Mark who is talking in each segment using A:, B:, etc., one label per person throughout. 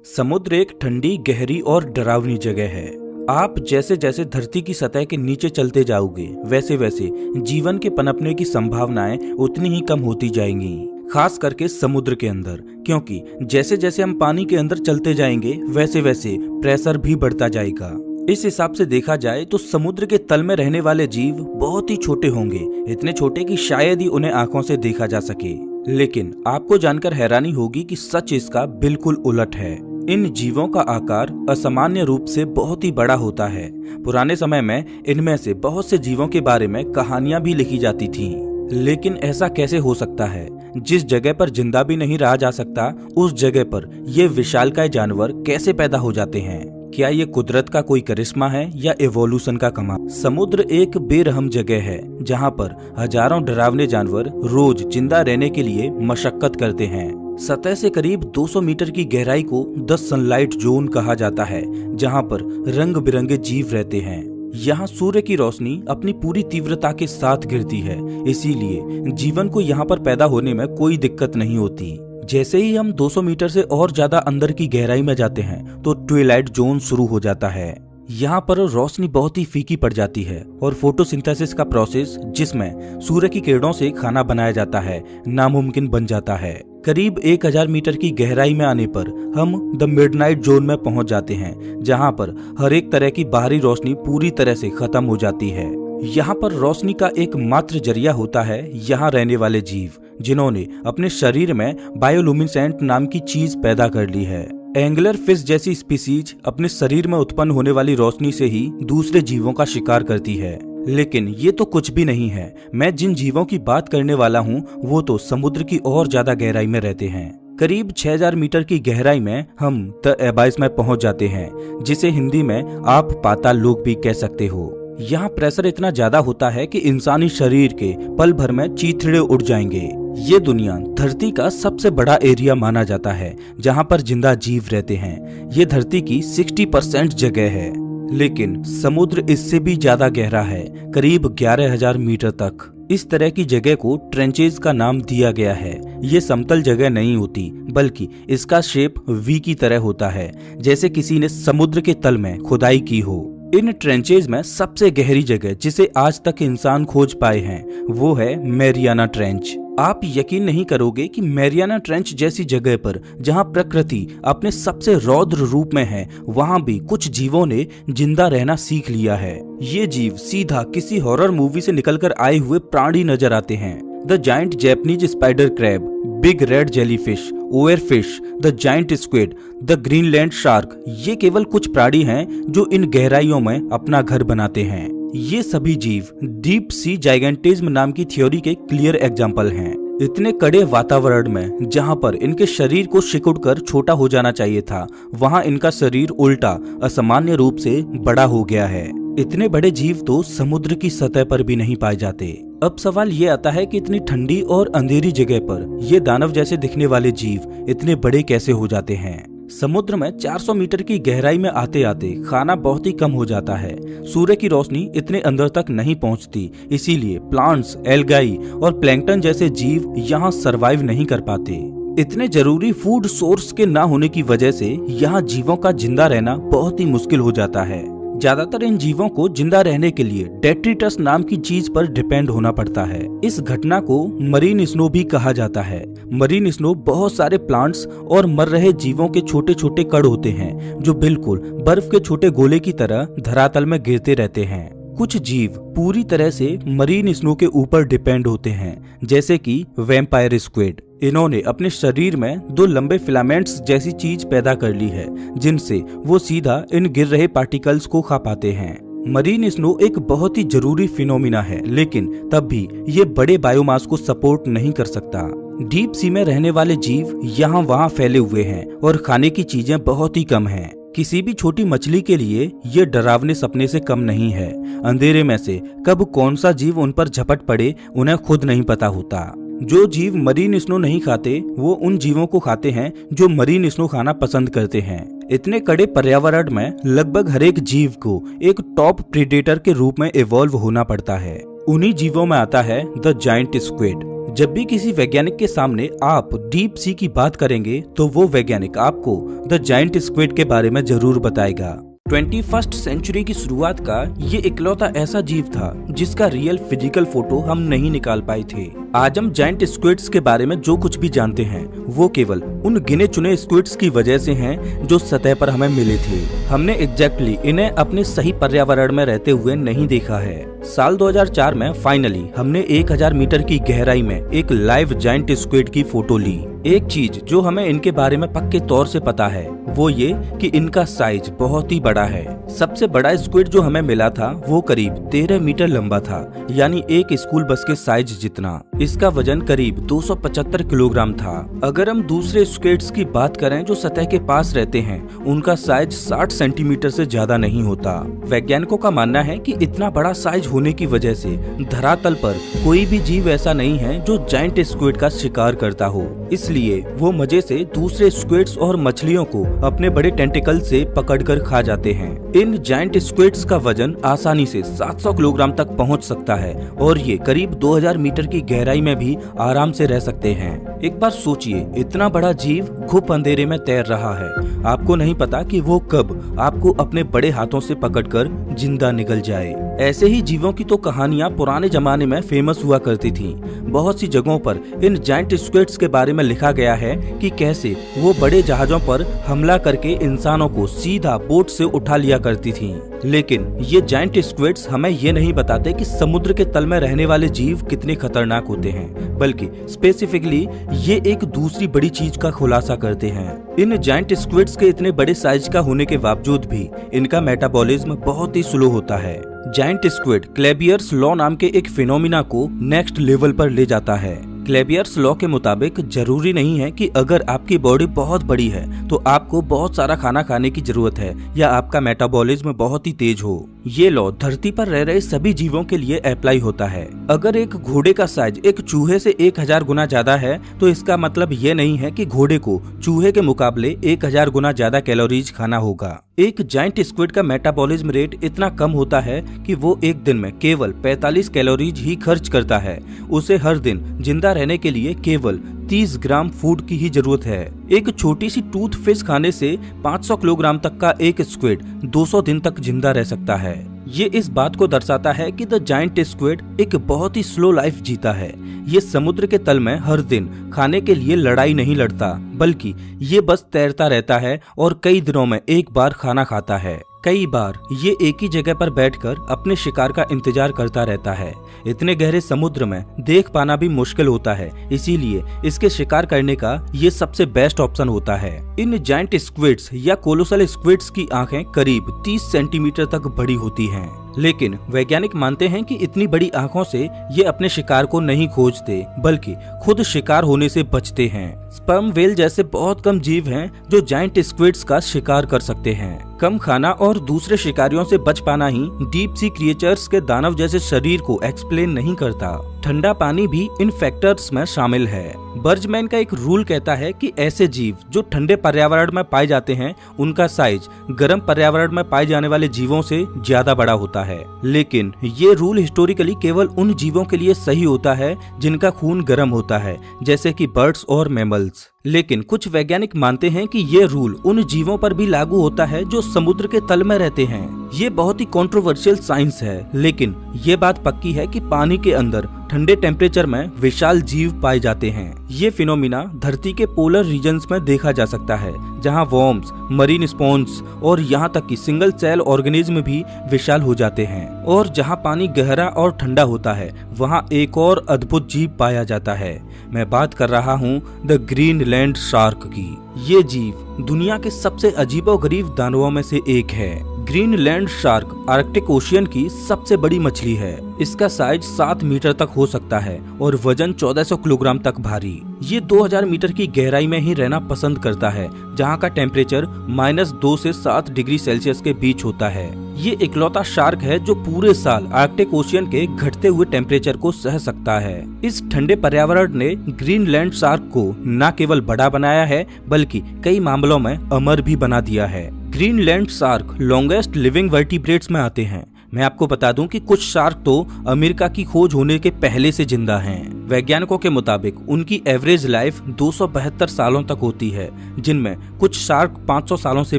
A: समुद्र एक ठंडी, गहरी और डरावनी जगह है। आप जैसे जैसे धरती की सतह के नीचे चलते जाओगे, वैसे वैसे जीवन के पनपने की संभावनाएं उतनी ही कम होती जाएंगी, खास करके समुद्र के अंदर, क्योंकि जैसे जैसे हम पानी के अंदर चलते जाएंगे वैसे वैसे प्रेशर भी बढ़ता जाएगा। इस हिसाब से देखा जाए तो समुद्र के तल में रहने वाले जीव बहुत ही छोटे होंगे, इतने छोटे कि शायद ही उन्हें आंखों से देखा जा सके। लेकिन आपको जानकर हैरानी होगी कि सच इसका बिल्कुल उलट है। इन जीवों का आकार असामान्य रूप से बहुत ही बड़ा होता है। पुराने समय में इनमें से बहुत से जीवों के बारे में कहानियां भी लिखी जाती थीं। लेकिन ऐसा कैसे हो सकता है? जिस जगह पर जिंदा भी नहीं रहा जा सकता, उस जगह पर ये विशालकाय जानवर कैसे पैदा हो जाते हैं? क्या ये कुदरत का कोई करिश्मा है या इवोल्यूशन का कमाल? समुद्र एक बेरहम जगह है जहाँ पर हजारों डरावने जानवर रोज जिंदा रहने के लिए मशक्कत करते हैं। सतह से करीब 200 मीटर की गहराई को द सनलाइट जोन कहा जाता है, जहाँ पर रंग बिरंगे जीव रहते हैं। यहाँ सूर्य की रोशनी अपनी पूरी तीव्रता के साथ गिरती है, इसीलिए जीवन को यहाँ पर पैदा होने में कोई दिक्कत नहीं होती। जैसे ही हम 200 मीटर से और ज्यादा अंदर की गहराई में जाते हैं तो ट्विलाइट जोन शुरू हो जाता है। यहाँ पर रोशनी बहुत ही फीकी पड़ जाती है और फोटोसिंथेसिस का प्रोसेस, जिसमें सूर्य की किरणों से खाना बनाया जाता है, नामुमकिन बन जाता है। करीब 1000 मीटर की गहराई में आने पर हम द मिडनाइट जोन में पहुंच जाते हैं, जहां पर हर एक तरह की बाहरी रोशनी पूरी तरह से खत्म हो जाती है। यहाँ पर रोशनी का एकमात्र जरिया होता है यहाँ रहने वाले जीव, जिन्होंने अपने शरीर में बायोलुमिनेसेंट नाम की चीज पैदा कर ली है। एंगलर फिश जैसी स्पीसीज अपने शरीर में उत्पन्न होने वाली रोशनी से ही दूसरे जीवों का शिकार करती है। लेकिन ये तो कुछ भी नहीं है। मैं जिन जीवों की बात करने वाला हूँ वो तो समुद्र की और ज्यादा गहराई में रहते हैं। करीब 6000 मीटर की गहराई में हम द एबाइस में पहुंच जाते हैं, जिसे हिंदी में आप पाताल लोक भी कह सकते हो। यहाँ प्रेशर इतना ज्यादा होता है कि इंसानी शरीर के पल भर में चीथड़े उड़ जाएंगे। ये दुनिया धरती का सबसे बड़ा एरिया माना जाता है जहाँ पर जिंदा जीव रहते हैं। ये धरती की 60% जगह है, लेकिन समुद्र इससे भी ज्यादा गहरा है, करीब 11000 मीटर तक। इस तरह की जगह को ट्रेंचेज का नाम दिया गया है। ये समतल जगह नहीं होती, बल्कि इसका शेप वी की तरह होता है, जैसे किसी ने समुद्र के तल में खुदाई की हो। इन ट्रेंचेज में सबसे गहरी जगह जिसे आज तक इंसान खोज पाए हैं वो है मैरियाना ट्रेंच। आप यकीन नहीं करोगे कि मैरियाना ट्रेंच जैसी जगह पर, जहां प्रकृति अपने सबसे रौद्र रूप में है, वहां भी कुछ जीवों ने जिंदा रहना सीख लिया है। ये जीव सीधा किसी हॉरर मूवी से निकलकर आए हुए प्राणी नजर आते हैं। The giant Japanese spider crab, big red jellyfish, oarfish, the giant squid, the Greenland shark, ये केवल कुछ प्राणी हैं जो इन गहराइयों में अपना घर बनाते हैं। ये सभी जीव डीप सी जाइगेंटिज्म नाम की थ्योरी के क्लियर एग्जाम्पल हैं। इतने कड़े वातावरण में जहां पर इनके शरीर को सिकुड़कर छोटा हो जाना चाहिए था, वहां इनका शरीर उल्टा असामान्य रूप से बड़ा हो गया है। इतने बड़े जीव तो समुद्र की सतह पर भी नहीं पाए जाते। अब सवाल ये आता है कि इतनी ठंडी और अंधेरी जगह पर ये दानव जैसे दिखने वाले जीव इतने बड़े कैसे हो जाते हैं? समुद्र में 400 मीटर की गहराई में आते आते खाना बहुत ही कम हो जाता है। सूर्य की रोशनी इतने अंदर तक नहीं पहुंचती, इसीलिए प्लांट्स, एल्गाई और प्लैंकटन जैसे जीव यहाँ सरवाइव नहीं कर पाते। इतने जरूरी फूड सोर्स के ना होने की वजह से यहाँ जीवों का जिंदा रहना बहुत ही मुश्किल हो जाता है। ज्यादातर इन जीवों को जिंदा रहने के लिए डेट्रिटस नाम की चीज पर डिपेंड होना पड़ता है। इस घटना को मरीन स्नो भी कहा जाता है। मरीन स्नो बहुत सारे प्लांट्स और मर रहे जीवों के छोटे छोटे कण होते हैं, जो बिल्कुल बर्फ के छोटे गोले की तरह धरातल में गिरते रहते हैं। कुछ जीव पूरी तरह से मरीन स्नो के ऊपर डिपेंड होते हैं, जैसे कि वैम्पायर स्क्विड। इन्होंने अपने शरीर में 2 लंबे फिलामेंट्स जैसी चीज पैदा कर ली है, जिनसे वो सीधा इन गिर रहे पार्टिकल्स को खा पाते हैं। मरीन स्नो एक बहुत ही जरूरी फिनोमिना है, लेकिन तब भी ये बड़े बायोमास को सपोर्ट नहीं कर सकता। डीप सी में रहने वाले जीव यहाँ वहाँ फैले हुए हैं और खाने की चीजें बहुत ही कम हैं। किसी भी छोटी मछली के लिए ये डरावने सपने से कम नहीं है। अंधेरे में से कब कौन सा जीव उन पर झपट पड़े उन्हें खुद नहीं पता होता। जो जीव मरीन स्नो नहीं खाते वो उन जीवों को खाते हैं जो मरीन स्नो खाना पसंद करते हैं। इतने कड़े पर्यावरण में लगभग हर एक जीव को एक टॉप प्रीडेटर के रूप में इवॉल्व होना पड़ता है। उन्हीं जीवों में आता है द जायंट स्क्विड, जब भी किसी वैज्ञानिक के सामने आप डीप सी की बात करेंगे तो वो वैज्ञानिक आपको द जायंट स्क्विड के बारे में जरूर बताएगा। 21st सेंचुरी की शुरुआत का ये इकलौता ऐसा जीव था जिसका रियल फिजिकल फोटो हम नहीं निकाल पाए थे। आज हम जायंट स्क्विड्स के बारे में जो कुछ भी जानते हैं वो केवल उन गिने चुने स्क्विड्स की वजह से हैं जो सतह पर हमें मिले थे। हमने एग्जैक्टली इन्हें अपने सही पर्यावरण में रहते हुए नहीं देखा है। साल 2004 में फाइनली हमने 1000 मीटर की गहराई में एक लाइव जायंट स्क्विड की फोटो ली। एक चीज जो हमें इनके बारे में पक्के तौर से पता है वो ये कि इनका साइज बहुत ही बड़ा है। सबसे बड़ा स्क्विड जो हमें मिला था वो करीब 13 मीटर लंबा था, यानी एक स्कूल बस के साइज जितना। इसका वजन करीब 275 किलोग्राम था। अगर हम दूसरे स्क्विड्स की बात करें जो सतह के पास रहते हैं, उनका साइज 60 सेंटीमीटर से ज्यादा नहीं होता। वैज्ञानिकों का मानना है कि इतना बड़ा साइज होने की वजह से धरातल पर कोई भी जीव ऐसा नहीं है जो जायंट स्क्विड का शिकार करता हो, इसलिए वो मजे से दूसरे स्क्विड्स और मछलियों को अपने बड़े टेंटिकल से पकड़कर खा जाते हैं। इन जायंट स्क्विड्स का वजन आसानी से 700 किलोग्राम तक पहुंच सकता है और ये करीब 2000 मीटर की गहराई में भी आराम से रह सकते हैं। एक बार सोचिए, इतना बड़ा जीव घुप अंधेरे में तैर रहा है। आपको नहीं पता कि वो कब आपको अपने बड़े हाथों से पकड़कर जिंदा निकल जाए। ऐसे ही जीवों की तो कहानियां पुराने जमाने में फेमस हुआ करती थीं। बहुत सी जगहों पर इन जायंट स्क्विड्स के बारे में लिखा गया है कि कैसे वो बड़े जहाजों पर हमला करके इंसानों को सीधा बोट से उठा लिया करती थीं। लेकिन ये जायंट स्क्विड्स हमें ये नहीं बताते कि समुद्र के तल में रहने वाले जीव कितने खतरनाक होते हैं, बल्कि स्पेसिफिकली ये एक दूसरी बड़ी चीज का खुलासा करते हैं। इन जायंट स्क्विड्स के इतने बड़े साइज का होने के बावजूद भी इनका मेटाबॉलिज्म बहुत ही स्लो होता है। जायंट स्क्विड क्लेबियर्स लॉ नाम के एक फिनोमिना को नेक्स्ट लेवल पर ले जाता है। क्लेबियर्स लॉ के मुताबिक जरूरी नहीं है कि अगर आपकी बॉडी बहुत बड़ी है तो आपको बहुत सारा खाना खाने की जरूरत है या आपका मेटाबॉलिज्म बहुत ही तेज हो। ये लॉ धरती पर रह रहे सभी जीवों के लिए अप्लाई होता है। अगर एक घोड़े का साइज एक चूहे से 1000 गुना ज्यादा है तो इसका मतलब ये नहीं है कि घोड़े को चूहे के मुकाबले 1000 गुना ज्यादा कैलोरीज खाना होगा। एक जायंट स्क्विड का मेटाबॉलिज्म रेट इतना कम होता है कि वो एक दिन में केवल 45 कैलोरीज ही खर्च करता है। उसे हर दिन जिंदा रहने के लिए केवल 30 ग्राम फूड की ही जरूरत है। एक छोटी सी टूथ फिश खाने से 500 किलोग्राम तक का एक स्क्विड 200 दिन तक जिंदा रह सकता है। ये इस बात को दर्शाता है कि द जायंट स्क्विड एक बहुत ही स्लो लाइफ जीता है। ये समुद्र के तल में हर दिन खाने के लिए लड़ाई नहीं लड़ता, बल्कि ये बस तैरता रहता है और कई दिनों में एक बार खाना खाता है। कई बार ये एक ही जगह पर बैठकर अपने शिकार का इंतजार करता रहता है। इतने गहरे समुद्र में देख पाना भी मुश्किल होता है, इसीलिए इसके शिकार करने का ये सबसे बेस्ट ऑप्शन होता है। इन जायंट स्क्विड्स या कोलोसल स्क्विड्स की आंखें करीब 30 सेंटीमीटर तक बड़ी होती हैं। लेकिन वैज्ञानिक मानते हैं कि इतनी बड़ी आंखों से ये अपने शिकार को नहीं खोजते, बल्कि खुद शिकार होने से बचते हैं। स्पर्म व्हेल जैसे बहुत कम जीव हैं जो जायंट स्क्विड्स का शिकार कर सकते हैं। कम खाना और दूसरे शिकारियों से बच पाना ही डीप सी क्रिएचर्स के दानव जैसे शरीर को एक्सप्लेन नहीं करता। ठंडा पानी भी इन फैक्टर्स में शामिल है। बर्जमैन का एक रूल कहता है कि ऐसे जीव जो ठंडे पर्यावरण में पाए जाते हैं उनका साइज गर्म पर्यावरण में पाए जाने वाले जीवों से ज्यादा बड़ा होता है। लेकिन ये रूल हिस्टोरिकली केवल उन जीवों के लिए सही होता है जिनका खून गर्म होता है, जैसे कि बर्ड्स और मैमल्स। लेकिन कुछ वैज्ञानिक मानते हैं कि ये रूल उन जीवों पर भी लागू होता है जो समुद्र के तल में रहते हैं। ये बहुत ही कंट्रोवर्शियल साइंस है, लेकिन ये बात पक्की है कि पानी के अंदर ठंडे टेम्परेचर में विशाल जीव पाए जाते हैं। ये फिनोमिना धरती के पोलर रीजन्स में देखा जा सकता है, जहां वॉर्म्स, मरीन स्पॉन्ज और यहाँ तक कि सिंगल सेल ऑर्गेनिज्म भी विशाल हो जाते हैं। और जहां पानी गहरा और ठंडा होता है वहां एक और अद्भुत जीव पाया जाता है। मैं बात कर रहा हूँ द ग्रीनलैंड शार्क की। ये जीव दुनिया के सबसे अजीबोगरीब दानवों में से एक है। ग्रीनलैंड शार्क आर्कटिक ओशियन की सबसे बड़ी मछली है। इसका साइज 7 मीटर तक हो सकता है और वजन 1400 किलोग्राम तक भारी। ये 2000 मीटर की गहराई में ही रहना पसंद करता है, जहाँ का टेम्परेचर -2 से 7 डिग्री सेल्सियस के बीच होता है। ये इकलौता शार्क है जो पूरे साल आर्कटिक ओशियन के घटते हुए टेम्परेचर को सह सकता है। इस ठंडे पर्यावरण ने ग्रीनलैंड शार्क को न केवल बड़ा बनाया है बल्कि कई मामलों में अमर भी बना दिया है। Greenland shark longest living vertebrates में आते हैं। मैं आपको बता दूं कि कुछ शार्क तो अमेरिका की खोज होने के पहले से जिंदा हैं। वैज्ञानिकों के मुताबिक उनकी एवरेज लाइफ 272 सालों तक होती है, जिनमें कुछ शार्क 500 सालों से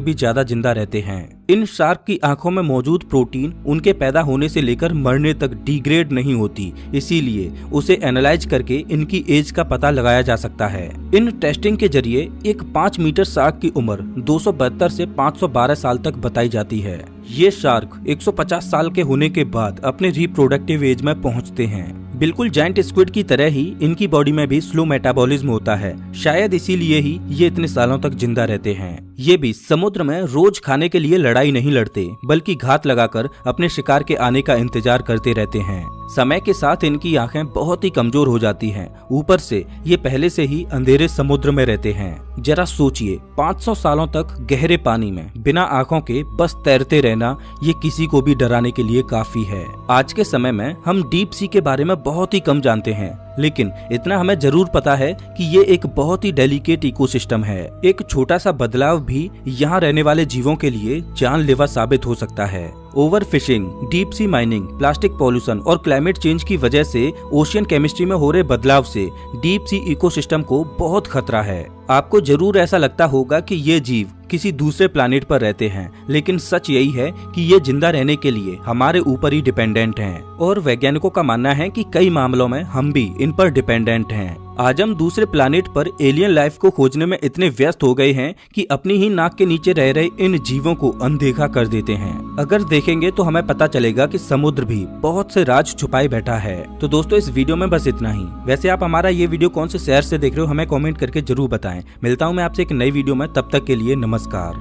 A: भी ज्यादा जिंदा रहते हैं। इन शार्क की आंखों में मौजूद प्रोटीन उनके पैदा होने से लेकर मरने तक डिग्रेड नहीं होती, इसीलिए उसे एनालाइज करके इनकी एज का पता लगाया जा सकता है। इन टेस्टिंग के जरिए एक 5 मीटर शार्क की उम्र 272 से 512 साल तक बताई जाती है। ये शार्क 150 साल के होने के बाद अपने रिप्रोडक्टिव एज में पहुंचते हैं। बिल्कुल जायंट स्क्विड की तरह ही इनकी बॉडी में भी स्लो मेटाबॉलिज्म होता है, शायद इसीलिए ही ये इतने सालों तक जिंदा रहते हैं। ये भी समुद्र में रोज खाने के लिए लड़ाई नहीं लड़ते, बल्कि घात लगाकर अपने शिकार के आने का इंतजार करते रहते हैं। समय के साथ इनकी आंखें बहुत ही कमजोर हो जाती हैं। ऊपर से ये पहले से ही अंधेरे समुद्र में रहते हैं। जरा सोचिए, 500 सालों तक गहरे पानी में बिना आंखों के बस तैरते रहना, ये किसी को भी डराने के लिए काफी है। आज के समय में हम डीप सी के बारे में बहुत ही कम जानते हैं, लेकिन इतना हमें जरूर पता है कि ये एक बहुत ही डेलिकेट इकोसिस्टम है। एक छोटा सा बदलाव भी यहाँ रहने वाले जीवों के लिए जानलेवा साबित हो सकता है। Over fishing, deep sea mining, plastic pollution और क्लाइमेट चेंज की वजह से ओशियन केमिस्ट्री में हो रहे बदलाव से डीप सी इकोसिस्टम को बहुत खतरा है। आपको जरूर ऐसा लगता होगा कि ये जीव किसी दूसरे प्लैनेट पर रहते हैं, लेकिन सच यही है कि ये जिंदा रहने के लिए हमारे ऊपर ही डिपेंडेंट हैं। और वैज्ञानिकों का मानना है कि कई मामलों में हम भी इन पर डिपेंडेंट हैं। आज हम दूसरे प्लैनेट पर एलियन लाइफ को खोजने में इतने व्यस्त हो गए हैं कि अपनी ही नाक के नीचे रह रहे इन जीवों को अनदेखा कर देते हैं। अगर देखेंगे तो हमें पता चलेगा कि समुद्र भी बहुत से राज छुपाए बैठा है। तो दोस्तों, इस वीडियो में बस इतना ही। वैसे आप हमारा ये वीडियो कौन से शहर से देख रहे हो, हमें कमेंट करके जरूर बताएं। मिलता हूँ मैं आपसे एक नई वीडियो में, तब तक के लिए नमस्कार।